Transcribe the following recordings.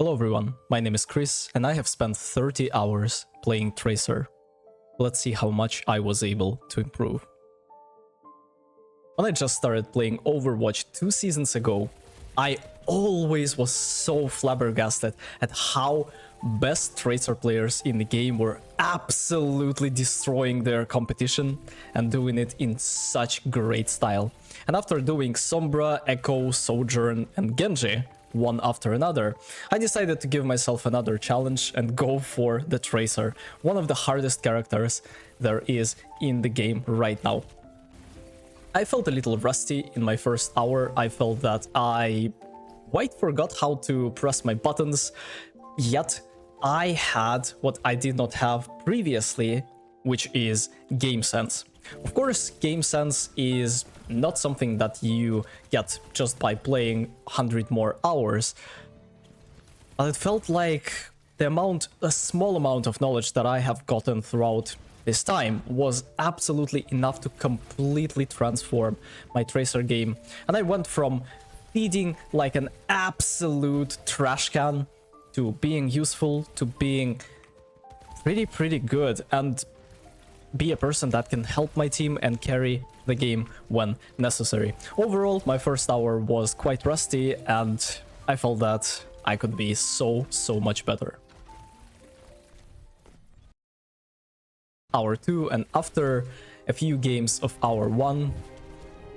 Hello everyone, my name is Chris and I have spent 30 hours playing Tracer. Let's see how much I was able to improve. When I just started playing Overwatch 2 seasons ago, I always was so flabbergasted at how best Tracer players in the game were absolutely destroying their competition and doing it in such great style. And after doing Sombra, Echo, Sojourn and Genji, one after another, I decided to give myself another challenge and go for the Tracer, one of the hardest characters there is in the game right now. I felt a little rusty in my first hour. I felt that I quite forgot how to press my buttons, yet I had what I did not have previously, which is game sense. Of course, game sense is not something that you get just by playing 100 more hours, but it felt like a small amount of knowledge that I have gotten throughout this time was absolutely enough to completely transform my Tracer game. And I went from feeding like an absolute trash can to being useful to being pretty good and be a person that can help my team and carry the game when necessary. Overall, my first hour was quite rusty and I felt that I could be so much better. Hour 2, and after a few games of hour 1,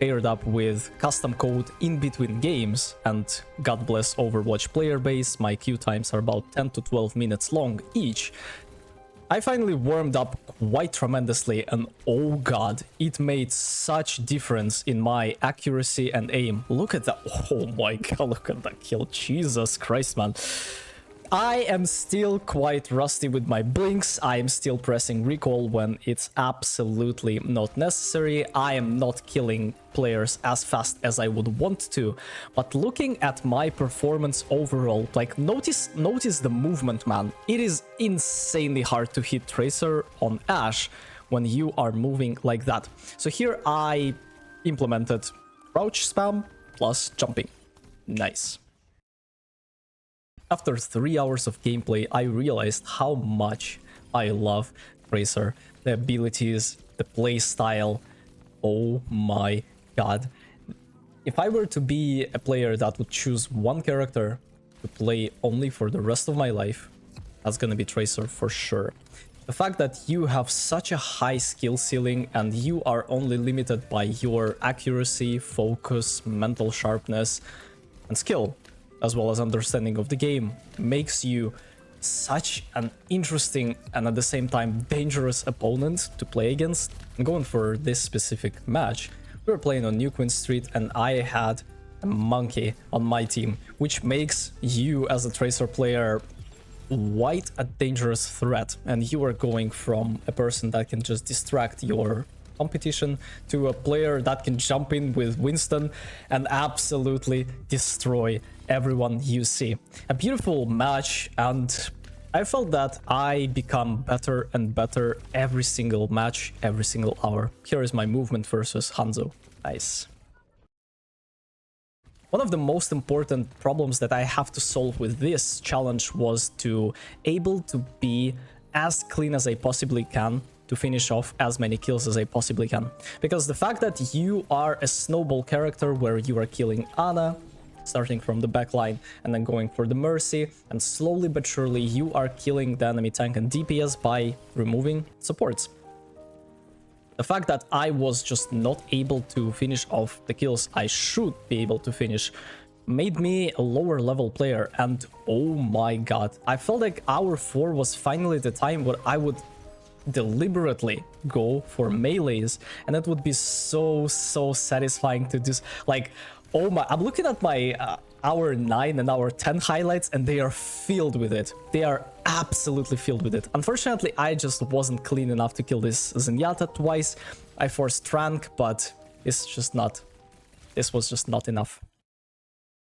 paired up with custom code in between games, and God bless Overwatch player base, my queue times are about 10 to 12 minutes long each, I finally warmed up quite tremendously, and oh god, it made such difference in my accuracy and aim. Look at that. Oh my god, look at that kill. Jesus Christ, man. I am still quite rusty with my blinks. I am still pressing recall when it's absolutely not necessary. I am not killing players as fast as I would want to. But looking at my performance overall, like notice the movement, man. It is insanely hard to hit Tracer on Ashe when you are moving like that. So here I implemented crouch spam plus jumping. Nice. After 3 hours of gameplay, I realized how much I love Tracer. The abilities, the play style, oh my god. If I were to be a player that would choose one character to play only for the rest of my life, that's gonna be Tracer for sure. The fact that you have such a high skill ceiling and you are only limited by your accuracy, focus, mental sharpness, and skill, as well as understanding of the game, makes you such an interesting and at the same time dangerous opponent to play against. I'm going for this specific match. We were playing on New Queen Street and I had a monkey on my team, which makes you as a Tracer player quite a dangerous threat, and you are going from a person that can just distract your competition to a player that can jump in with Winston and absolutely destroy everyone you see. A beautiful match, and I felt that I become better and better every single match, every single hour. Here is my movement versus Hanzo. Nice. One of the most important problems that I have to solve with this challenge was to able to be as clean as I possibly can to finish off as many kills as I possibly can. Because the fact that you are a snowball character where you are killing Ana, starting from the backline and then going for the Mercy, and slowly but surely you are killing the enemy tank and DPS by removing supports. The fact that I was just not able to finish off the kills I should be able to finish made me a lower level player, and oh my god, I felt like hour 4 was finally the time where I would deliberately go for melees, and it would be so satisfying to just like, oh my, I'm looking at my hour 9 and hour 10 highlights and they are filled with it. They are absolutely filled with it. Unfortunately, I just wasn't clean enough to kill this Zenyatta twice. I forced Trank, but this was just not enough.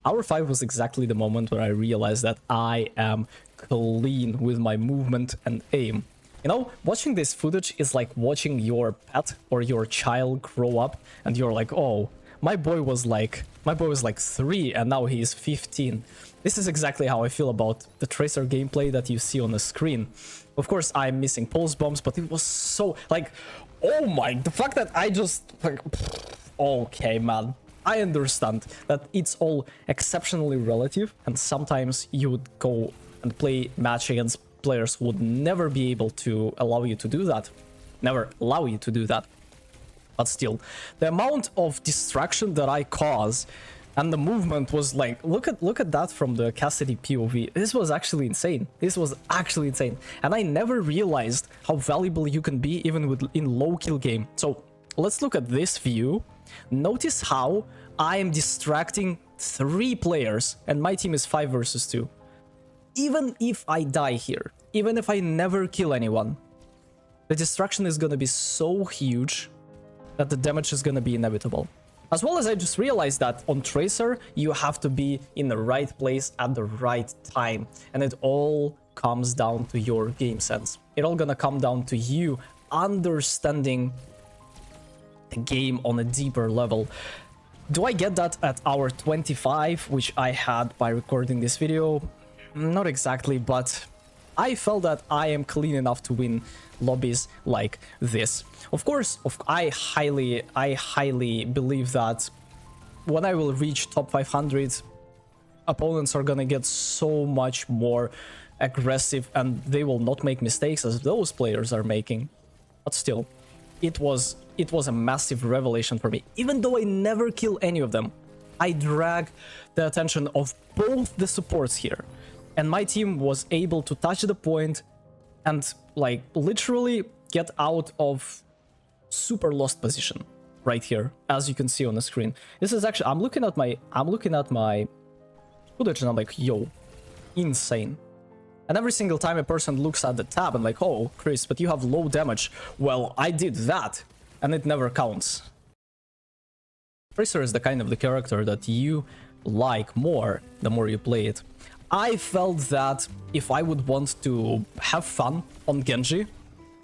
Hour 5 was exactly the moment where I realized that I am clean with my movement and aim. You know, watching this footage is like watching your pet or your child grow up and you're like, oh, my boy was like 3 and now he is 15. This is exactly how I feel about the Tracer gameplay that you see on the screen. Of course, I'm missing pulse bombs, but it was so, like, oh my, the fact that I just, like, okay, man. I understand that it's all exceptionally relative, and sometimes you would go and play match against players who would never be able to allow you to do that. Never allow you to do that. But still, the amount of distraction that I cause and the movement was like, look at that from the Cassidy POV. This was actually insane. This was actually insane. And I never realized how valuable you can be even in low kill game. So let's look at this view. Notice how I am distracting 3 players and my team is 5 versus 2. Even if I die here, even if I never kill anyone, the distraction is gonna be so huge that the damage is gonna be inevitable. As well as I just realized that on Tracer, you have to be in the right place at the right time. And it all comes down to your game sense. It all gonna come down to you understanding the game on a deeper level. Do I get that at hour 25, which I had by recording this video? Not exactly, but I felt that I am clean enough to win lobbies like this. Of course, I highly believe that when I will reach top 500, opponents are gonna get so much more aggressive and they will not make mistakes as those players are making. But still, it was a massive revelation for me. Even though I never kill any of them, I drag the attention of both the supports here. And my team was able to touch the point and, like, literally get out of super lost position right here, as you can see on the screen. This is actually, I'm looking at my footage and I'm like, yo, insane. And every single time a person looks at the tab and like, oh, Chris, but you have low damage. Well, I did that, and it never counts. Tracer is the kind of the character that you like more the more you play it. I felt that if I would want to have fun on Genji,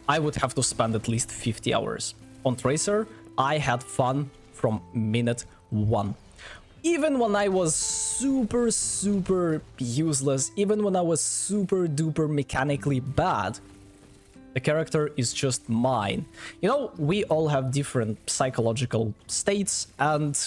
I would have to spend at least 50 hours. On Tracer, I had fun from minute 1. Even when I was super useless, even when I was super duper mechanically bad, the character is just mine. You know, we all have different psychological states, and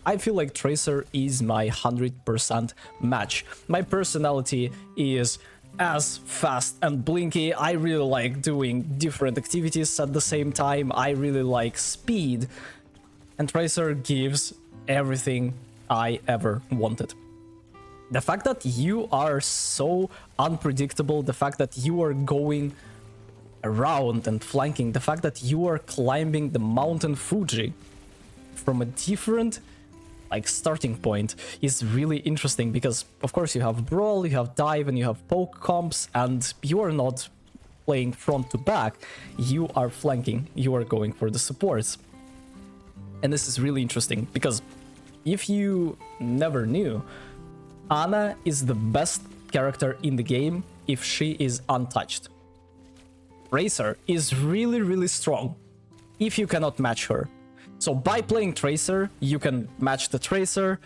I feel like Tracer is my 100% match. My personality is as fast and blinky. I really like doing different activities at the same time. I really like speed. And Tracer gives everything I ever wanted. The fact that you are so unpredictable, the fact that you are going around and flanking, the fact that you are climbing the mountain Fuji from a different starting point is really interesting, because of course you have brawl, you have dive, and you have poke comps, and you are not playing front to back, you are flanking, you are going for the supports. And this is really interesting, because if you never knew, Ana is the best character in the game if she is untouched. Tracer is really strong if you cannot match her. So by playing Tracer, you can match the Tracer,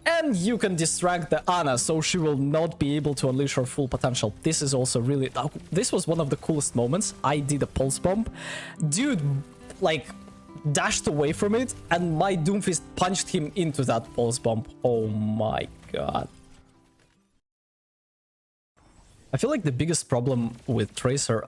and you can distract the Ana so she will not be able to unleash her full potential. This is also really... this was one of the coolest moments. I did a pulse bomb. Dude, dashed away from it, and my Doomfist punched him into that pulse bomb. Oh my god. I feel like the biggest problem with Tracer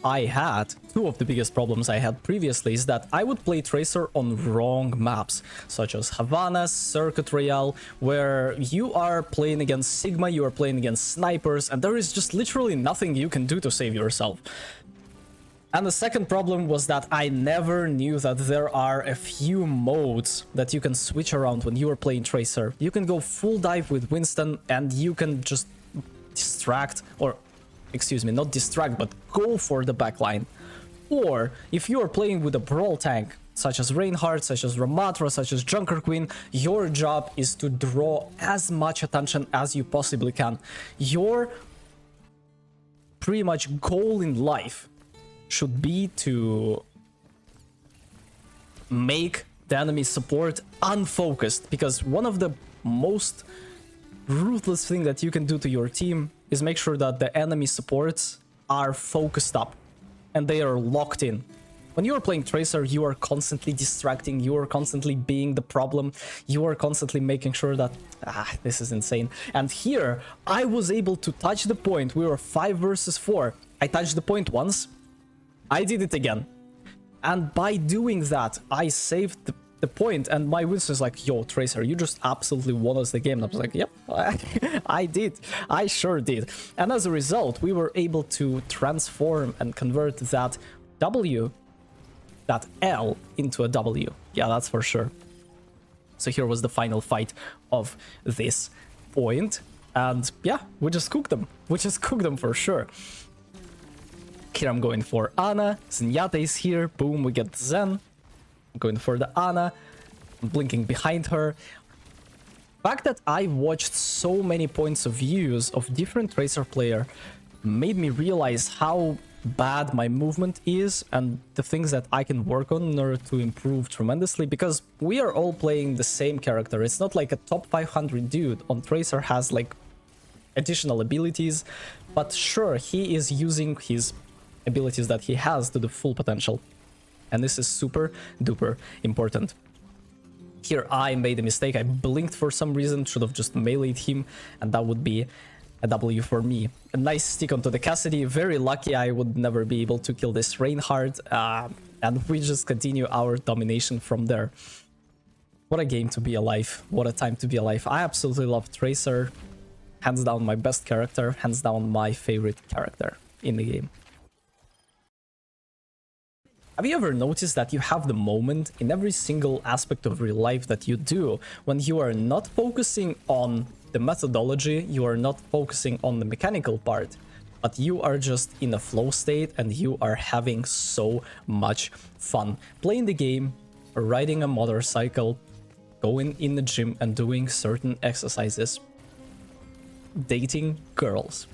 two of the biggest problems I had previously, is that I would play Tracer on wrong maps, such as Havana, Circuit Royale, where you are playing against Sigma, you are playing against snipers, and there is just literally nothing you can do to save yourself. And the second problem was that I never knew that there are a few modes that you can switch around when you are playing Tracer. You can go full dive with Winston, and you can just distract, or excuse me, not distract, but go for the backline. Or if you are playing with a brawl tank, such as Reinhardt, such as Ramatra, such as Junker Queen, your job is to draw as much attention as you possibly can. Your pretty much goal in life should be to make the enemy support unfocused, because one of the most ruthless thing that you can do to your team is make sure that the enemy supports are focused up and they are locked in. When you are playing Tracer, you are constantly distracting, you are constantly being the problem, you are constantly making sure that, this is insane. And here, I was able to touch the point. We were 5 versus 4. I touched the point once, I did it again. And by doing that, I saved the point, and my Winston's like, yo, Tracer, you just absolutely won us the game. And I was like, yep, I did. I sure did. And as a result, we were able to transform and convert that W, that L, into a W. Yeah, that's for sure. So here was the final fight of this point. And yeah, we just cooked them. We just cooked them for sure. Here I'm going for Ana. Zenyatta is here. Boom, we get Zen. I'm going for the Ana. I'm blinking behind her. The fact that I watched so many points of views of different Tracer player made me realize how bad my movement is and the things that I can work on in order to improve tremendously, because we are all playing the same character. It's not like a top 500 dude on Tracer has like additional abilities, but sure, he is using his abilities that he has to the full potential. And this is super duper important. Here I made a mistake. I blinked for some reason, should have just meleeed him, and that would be a W for me. A nice stick onto the Cassidy. Very lucky I would never be able to kill this Reinhardt. And we just continue our domination from there. What a game to be alive. What a time to be alive. I absolutely love Tracer. Hands down my best character. Hands down my favorite character in the game. Have you ever noticed that you have the moment in every single aspect of your life that you do when you are not focusing on the methodology, you are not focusing on the mechanical part, but you are just in a flow state and you are having so much fun playing the game, riding a motorcycle, going in the gym and doing certain exercises, dating girls.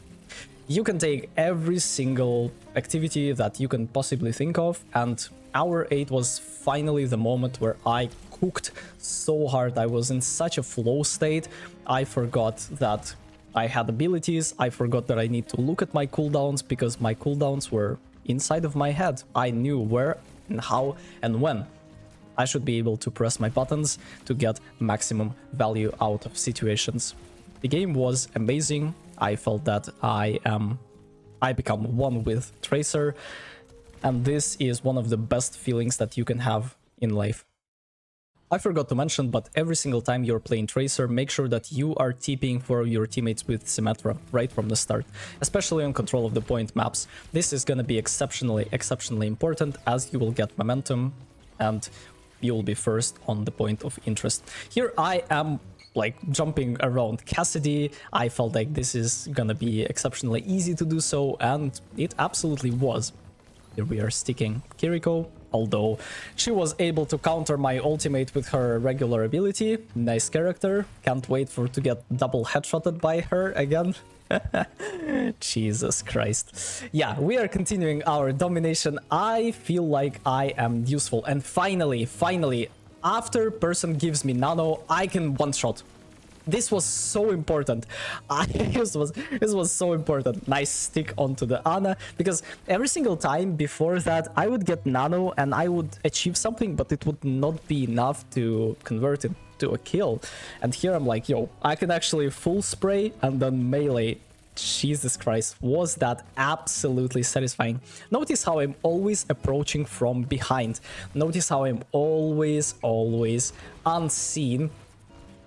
You can take every single activity that you can possibly think of, and hour 8 was finally the moment where I cooked so hard. I was in such a flow state. I forgot that I had abilities. I forgot that I need to look at my cooldowns because my cooldowns were inside of my head. I knew where and how and when I should be able to press my buttons to get maximum value out of situations. The game was amazing. I felt that I become one with Tracer, and this is one of the best feelings that you can have in life. I forgot to mention, but every single time you're playing Tracer, make sure that you are TPing for your teammates with Symmetra right from the start, especially on control of the point maps. This is gonna be exceptionally important, as you will get momentum and you will be first on the point of interest. Here I am like jumping around Cassidy. I felt like this is gonna be exceptionally easy to do so, and it absolutely was. Here we are sticking Kiriko, although she was able to counter my ultimate with her regular ability. Nice character. Can't wait for to get double headshotted by her again. Jesus Christ. Yeah, we are continuing our domination. I feel like I am useful, and finally, after person gives me nano, I can one-shot. This was so important. This was so important. Nice stick onto the Ana, because every single time before that I would get nano and I would achieve something, but it would not be enough to convert it to a kill. And here I'm like, yo, I can actually full spray and then melee. Jesus Christ, was that absolutely satisfying. Notice how I'm always approaching from behind. Notice how I'm always unseen.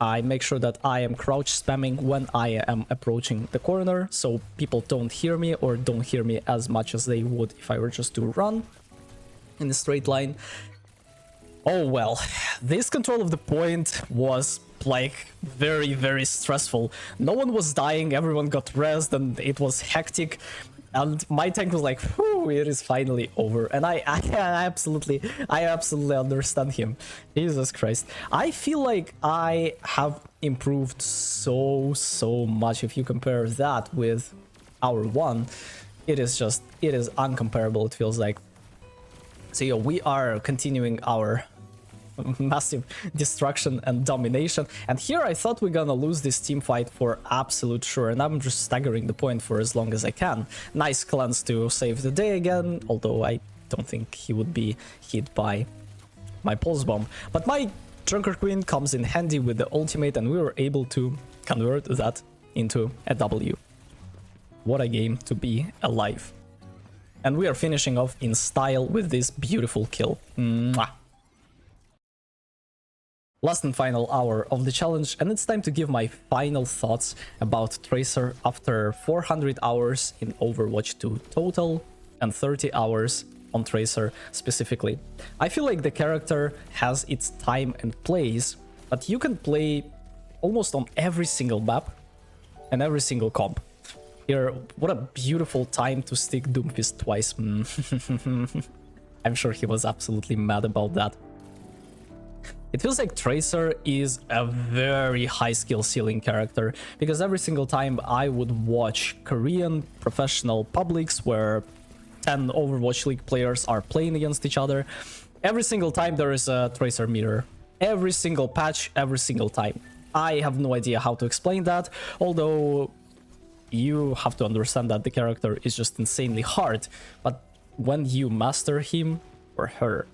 I make sure that I am crouch spamming when I am approaching the corner, so people don't hear me or don't hear me as much as they would if I were just to run in a straight line. Oh well, this control of the point was like very stressful. No one was dying, everyone got rest, and it was hectic, and my tank was like, whew, it is finally over. And I absolutely understand him. Jesus Christ, I feel like I have improved so much. If you compare that with hour 1, it is uncomparable, it feels like. So yeah, we are continuing our massive destruction and domination. And here I thought we're gonna lose this team fight for absolute sure, and I'm just staggering the point for as long as I can. Nice cleanse to save the day again, although I don't think he would be hit by my pulse bomb. But my Drunker Queen comes in handy with the ultimate, and we were able to convert that into a W. What a game to be alive. And we are finishing off in style with this beautiful kill. Mwah. Last and final hour of the challenge, and it's time to give my final thoughts about Tracer after 400 hours in Overwatch 2 total and 30 hours on Tracer specifically. I feel like the character has its time and place, but you can play almost on every single map and every single comp. Here, what a beautiful time to stick Doomfist twice. I'm sure he was absolutely mad about that. It feels like Tracer is a very high skill ceiling character, because every single time I would watch Korean professional publics where 10 Overwatch League players are playing against each other, every single time there is a Tracer mirror. Every single patch, every single time. I have no idea how to explain that, although you have to understand that the character is just insanely hard, but when you master him or her,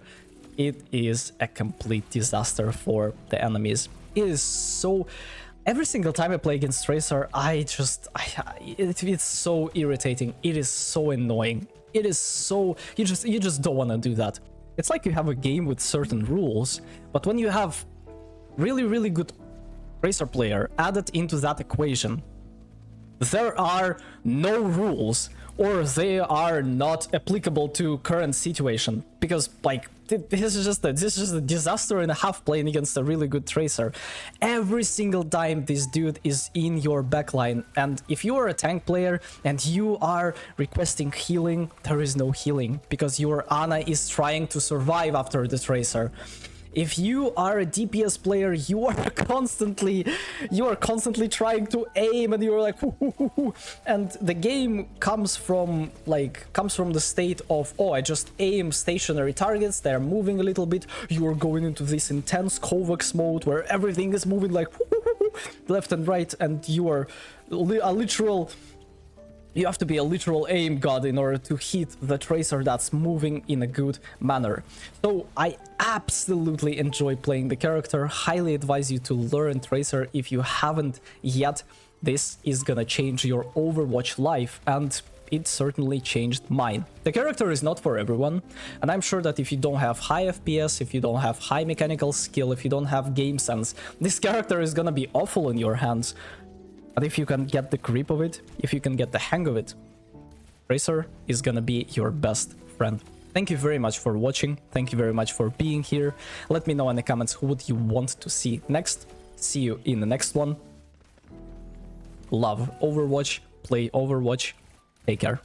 it is a complete disaster for the enemies. It is so... Every single time I play against Tracer, it's so irritating. It is so annoying. It is so... You just don't want to do that. It's like you have a game with certain rules, but when you have really good Tracer player added into that equation, there are no rules, or they are not applicable to current situation, because like this is just a disaster and a half playing against a really good Tracer. Every single time this dude is in your backline, and if you are a tank player and you are requesting healing, there is no healing because your Ana is trying to survive after the Tracer. If you are a DPS player, you are constantly trying to aim, and you're like, hoo, hoo, hoo, hoo. And the game comes from the state of, oh, I just aim stationary targets, they're moving a little bit. You are going into this intense Kovacs mode where everything is moving like hoo, hoo, hoo, hoo, left and right, and you are a literal... You have to be a literal aim god in order to hit the Tracer that's moving in a good manner. So I absolutely enjoy playing the character. Highly advise you to learn Tracer if you haven't yet. This is gonna change your Overwatch life, and it certainly changed mine. The character is not for everyone, and I'm sure that if you don't have high FPS, if you don't have high mechanical skill, if you don't have game sense, this character is gonna be awful in your hands. But if you can get the grip of it, if you can get the hang of it, Tracer is gonna be your best friend. Thank you very much for watching. Thank you very much for being here. Let me know in the comments who would you want to see next. See you in the next one. Love Overwatch. Play Overwatch. Take care.